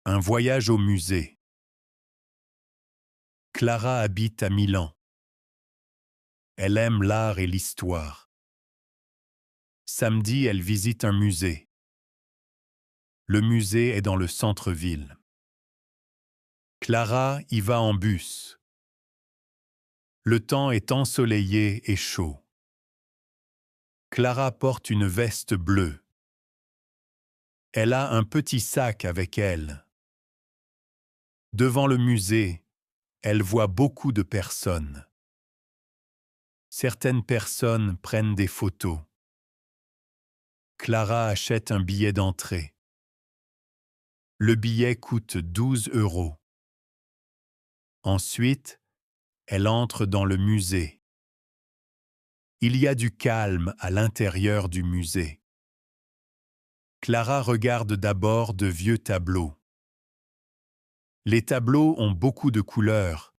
Un voyage au musée. Clara habite à Milan. Elle aime l'art et l'histoire. Samedi, elle visite un musée. Le musée est dans le centre-ville. Clara y va en bus. Le temps est ensoleillé et chaud. Clara porte une veste bleue. Elle a un petit sac avec elle. Devant le musée, elle voit beaucoup de personnes. Certaines personnes prennent des photos. Clara achète un billet d'entrée. Le billet coûte 12 €. Ensuite, elle entre dans le musée. Il y a du calme à l'intérieur du musée. Clara regarde d'abord de vieux tableaux. Les tableaux ont beaucoup de couleurs.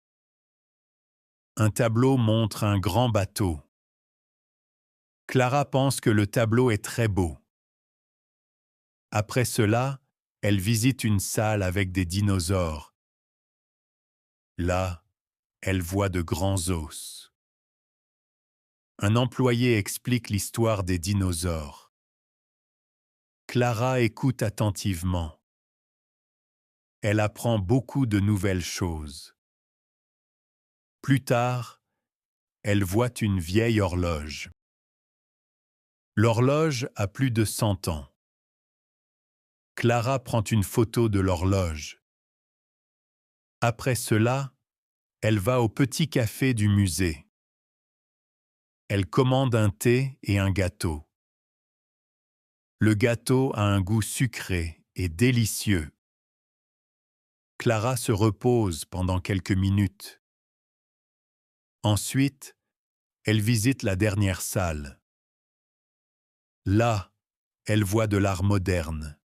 Un tableau montre un grand bateau. Clara pense que le tableau est très beau. Après cela, elle visite une salle avec des dinosaures. Là, elle voit de grands os. Un employé explique l'histoire des dinosaures. Clara écoute attentivement. Elle apprend beaucoup de nouvelles choses. Plus tard, elle voit une vieille horloge. L'horloge a plus de 100 ans. Clara prend une photo de l'horloge. Après cela, elle va au petit café du musée. Elle commande un thé et un gâteau. Le gâteau a un goût sucré et délicieux. Clara se repose pendant quelques minutes. Ensuite, elle visite la dernière salle. Là, elle voit de l'art moderne.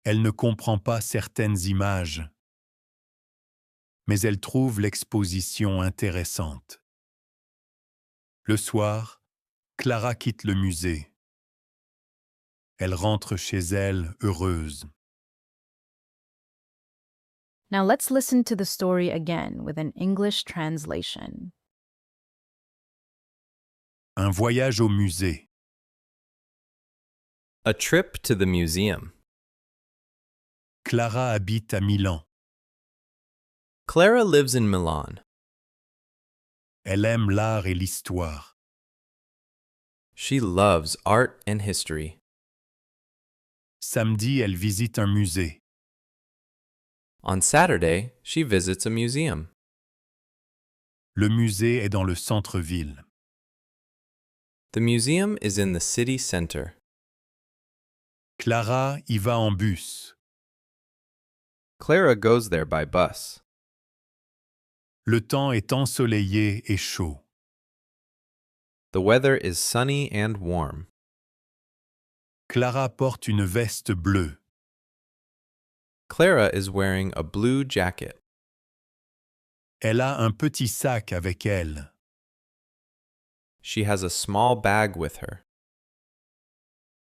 Elle ne comprend pas certaines images, mais elle trouve l'exposition intéressante. Le soir, Clara quitte le musée. Elle rentre chez elle heureuse. Now let's listen to the story again with an English translation. Un voyage au musée. A trip to the museum. Clara habite à Milan. Clara lives in Milan. Elle aime l'art et l'histoire. She loves art and history. Samedi, elle visite un musée. On Saturday, she visits a museum. Le musée est dans le centre-ville. The museum is in the city center. Clara y va en bus. Clara goes there by bus. Le temps est ensoleillé et chaud. The weather is sunny and warm. Clara porte une veste bleue. Clara is wearing a blue jacket. Elle a un petit sac avec elle. She has a small bag with her.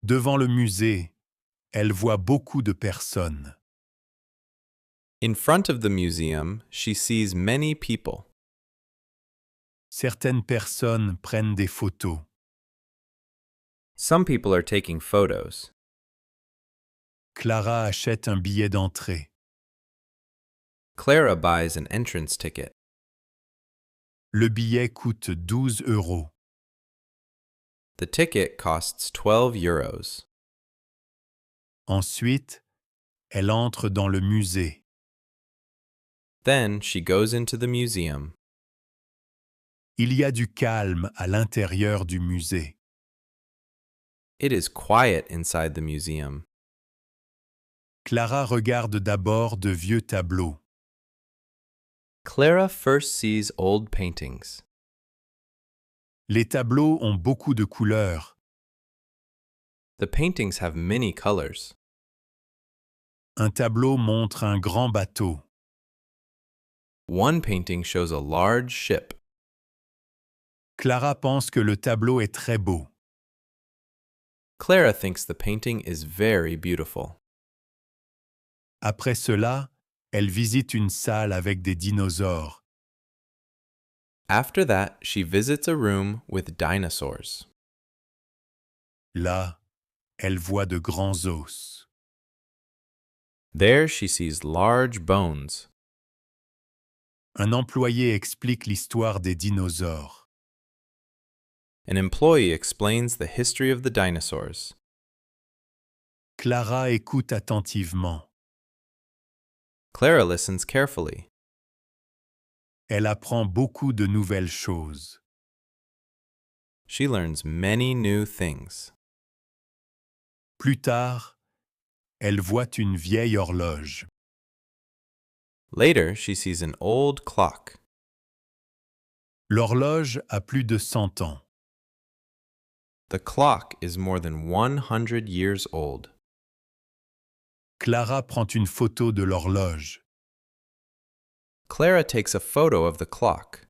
Devant le musée, elle voit beaucoup de personnes. In front of the museum, she sees many people. Certaines personnes prennent des photos. Some people are taking photos. Clara achète un billet d'entrée. Clara buys an entrance ticket. Le billet coûte 12 €. The ticket costs 12 euros. Ensuite, elle entre dans le musée. Then she goes into the museum. Il y a du calme à l'intérieur du musée. It is quiet inside the museum. Clara regarde d'abord de vieux tableaux. Clara first sees old paintings. Les tableaux ont beaucoup de couleurs. The paintings have many colors. Un tableau montre un grand bateau. One painting shows a large ship. Clara pense que le tableau est très beau. Clara thinks the painting is very beautiful. Après cela, elle visite une salle avec des dinosaures. After that, she visits a room with dinosaurs. Là, elle voit de grands os. There she sees large bones. Un employé explique l'histoire des dinosaures. An employee explains the history of the dinosaurs. Clara écoute attentivement. Clara listens carefully. Elle apprend beaucoup de nouvelles choses. She learns many new things. Plus tard, elle voit une vieille horloge. Later, she sees an old clock. L'horloge a plus de 100 ans. The clock is more than 100 years old. Clara prend une photo de l'horloge. Clara takes a photo of the clock.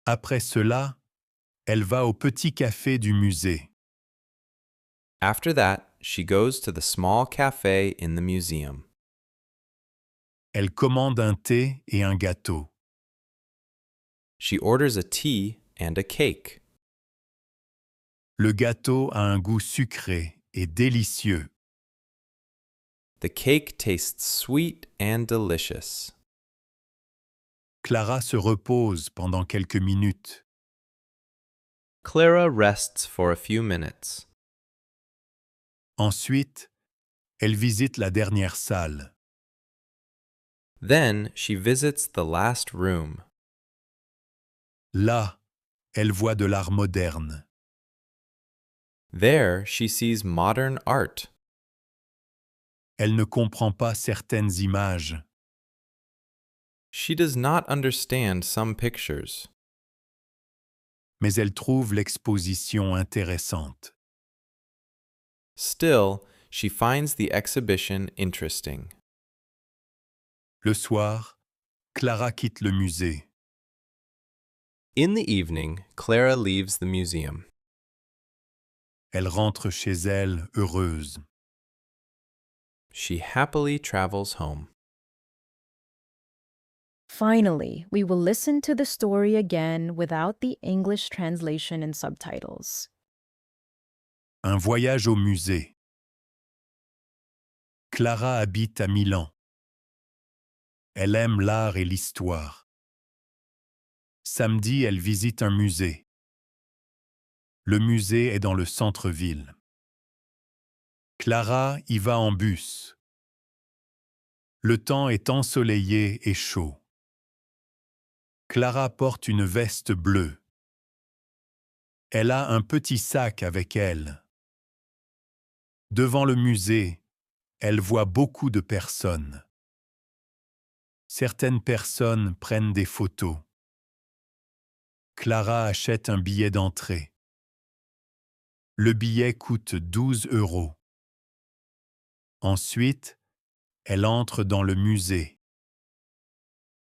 Après cela, elle va au petit café du musée. After that, she goes to the small cafe in the museum. Elle commande un thé et un gâteau. She orders a tea and a cake. Le gâteau a un goût sucré et délicieux. The cake tastes sweet and delicious. Clara se repose pendant quelques minutes. Clara rests for a few minutes. Ensuite, elle visite la dernière salle. Then she visits the last room. Là, elle voit de l'art moderne. There she sees modern art. Elle ne comprend pas certaines images. She does not understand some pictures, Mais elle trouve l'exposition intéressante. still, she finds the exhibition interesting. Le soir, Clara quitte le musée. In the evening, Clara leaves the museum. Elle rentre chez elle heureuse. She happily travels home. Finally, we will listen to the story again without the English translation and subtitles. Un voyage au musée. Clara habite à Milan. Elle aime l'art et l'histoire. Samedi, elle visite un musée. Le musée est dans le centre-ville. Clara y va en bus. Le temps est ensoleillé et chaud. Clara porte une veste bleue. Elle a un petit sac avec elle. Devant le musée, elle voit beaucoup de personnes. Certaines personnes prennent des photos. Clara achète un billet d'entrée. Le billet coûte 12 €. Ensuite, elle entre dans le musée.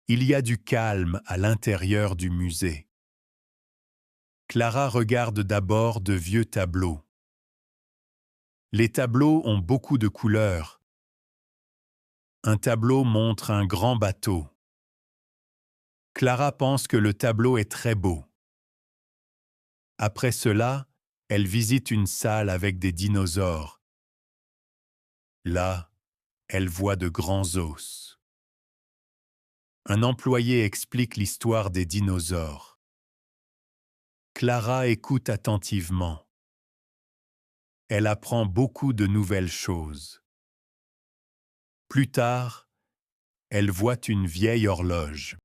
Il y a du calme à l'intérieur du musée. Clara regarde d'abord de vieux tableaux. Les tableaux ont beaucoup de couleurs. Un tableau montre un grand bateau. Clara pense que le tableau est très beau. Après cela, elle visite une salle avec des dinosaures. Là, elle voit de grands os. Un employé explique l'histoire des dinosaures. Clara écoute attentivement. Elle apprend beaucoup de nouvelles choses. Plus tard, elle voit une vieille horloge.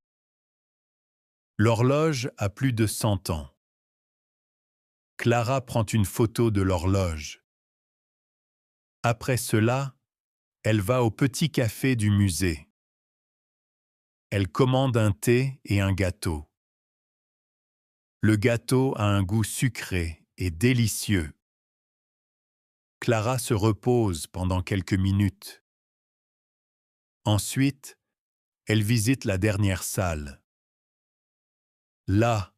L'horloge a plus de 100 ans. Clara prend une photo de l'horloge. Après cela, elle va au petit café du musée. Elle commande un thé et un gâteau. Le gâteau a un goût sucré et délicieux. Clara se repose pendant quelques minutes. Ensuite, elle visite la dernière salle. Là,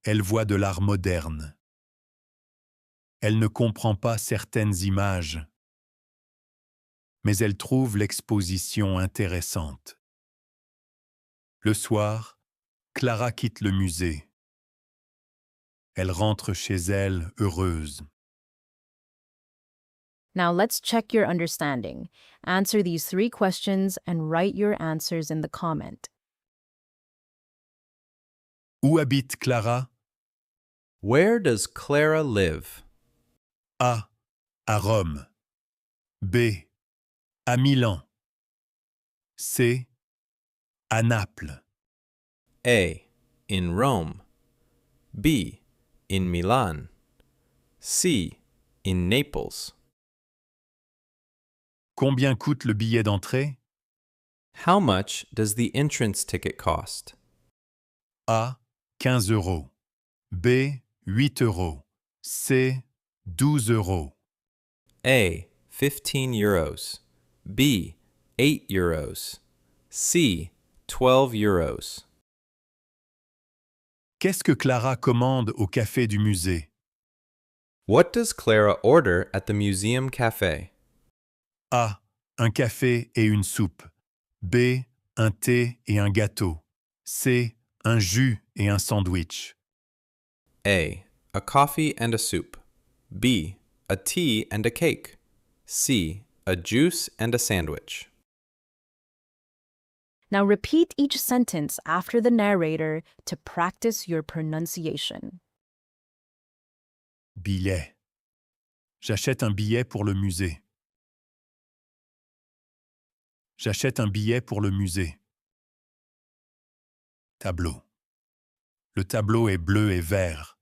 elle voit de l'art moderne. Elle ne comprend pas certaines images. mais elle trouve l'exposition intéressante. Le soir, Clara quitte le musée. Elle rentre chez elle heureuse. Now let's check your understanding. Answer these 3 questions and write your answers in the comment. Où habite Clara? Where does Clara live? A. À Rome. B. À Milan. C. À Naples. A. In Rome. B. In Milan. C. In Naples. Combien coûte le billet d'entrée? How much does the entrance ticket cost? A. 15 euros. B. 8 euros. C. 12 euros. A. 15 euros. B. 8 euros. C. 12 euros. Qu'est-ce que Clara commande au café du musée? What does Clara order at the museum cafe? A. Un café et une soupe. B. Un thé et un gâteau. C. Un jus et un sandwich. A. A coffee and a soup. B. A tea and a cake. C. A juice and a sandwich. Now repeat each sentence after the narrator to practice your pronunciation. Billet. J'achète un billet pour le musée. J'achète un billet pour le musée. Tableau. Le tableau est bleu et vert.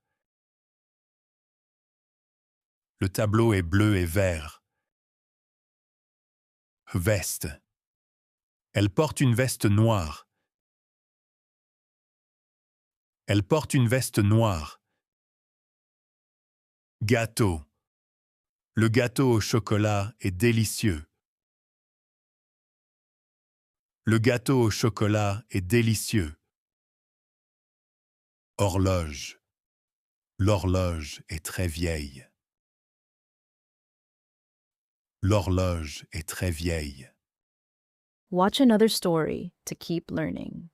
Le tableau est bleu et vert. Veste. Elle porte une veste noire. Elle porte une veste noire. Gâteau. Le gâteau au chocolat est délicieux. Le gâteau au chocolat est délicieux. Horloge. L'horloge est très vieille. L'horloge est très vieille. Watch another story to keep learning.